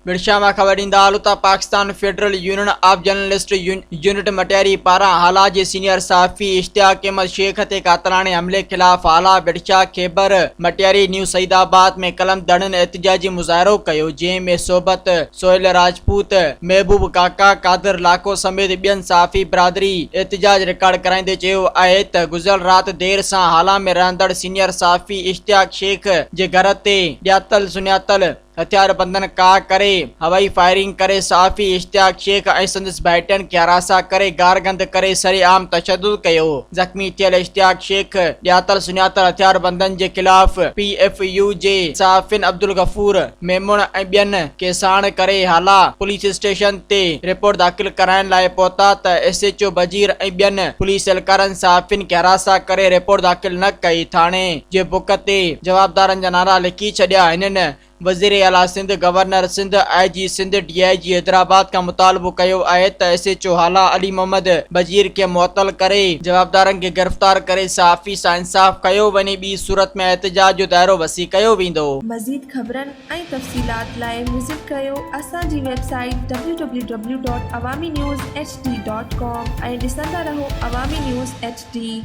विरशा में खबर ॾींदा हलूं त Pakistan federal union of journalist unit Matiari पारां हाला जे सीनियर सहाफ़ी इश्तियाक अहमद शेख ते कातलाने हमले खिलाफ हाला विरशा खैबर मटियारी न्यू सईदाबाद में कलम दड़न एहतजाजी मुज़ाहिरो कयो, जंहिं में सोबत सोहेल राजपूत, महबूब काका, कादर लाको समेत ॿियनि सहाफ़ी बिरादरी एहतजाज रिकॉर्ड कराईंदे चयो आहे त गुज़िरियल राति देर सां हाला में रहंदड़ सीनियर सहाफ़ी इश्तियाक शेख जे घर ते ॼातल सुञातल हथियार बंदन का करे हवाई फायरिंग करे सहाफ़ी इश्तियाक शेख ऐं संदसि भाइटनि खे हरासा करे गारगंद करे सरेआम तशद्दुद कयो। ज़ख़्मी थियल इश्तियाक शेख ॼातल सुञातल हथियार बंदन जे खिलाफ़ PFU जे सहाफ़िन अब्दुल गफूर मेमून ऐं ॿियनि खे साण करे हाला पुलिस स्टेशन ते रिपोर्ट दाख़िल कराइण लाइ पहुता त SHO बजीर ऐं ॿियनि पुलिस एहलकारनि सहाफ़िन खे हरासा करे रिपोर्ट दाख़िल न कई। थाणे जे बुक ते जवाबदारनि जा नारा लिखी छॾिया। हिननि वज़ीर आला Sindh, governor Sindh, IG Sindh, DIG Hyderabad का मुतालबो कयो आहे त SHO हाला अली मोहम्मद बजीर खे मुअत्तल करे जवाबदारनि खे गिरफ़्तार करे सहाफ़ी सां इंसाफ़ कयो वञे, ॿी सूरत में एहतजाज जो दायरो वसी कयो वेंदो। मज़ीद ख़बरनि ऐं तफ़सीलात लाइ विज़िट कयो असांजी वेबसाइट www.awamiNewsHD.com ऐं ॾिसंदा रहो अवामी न्यूज़ HD।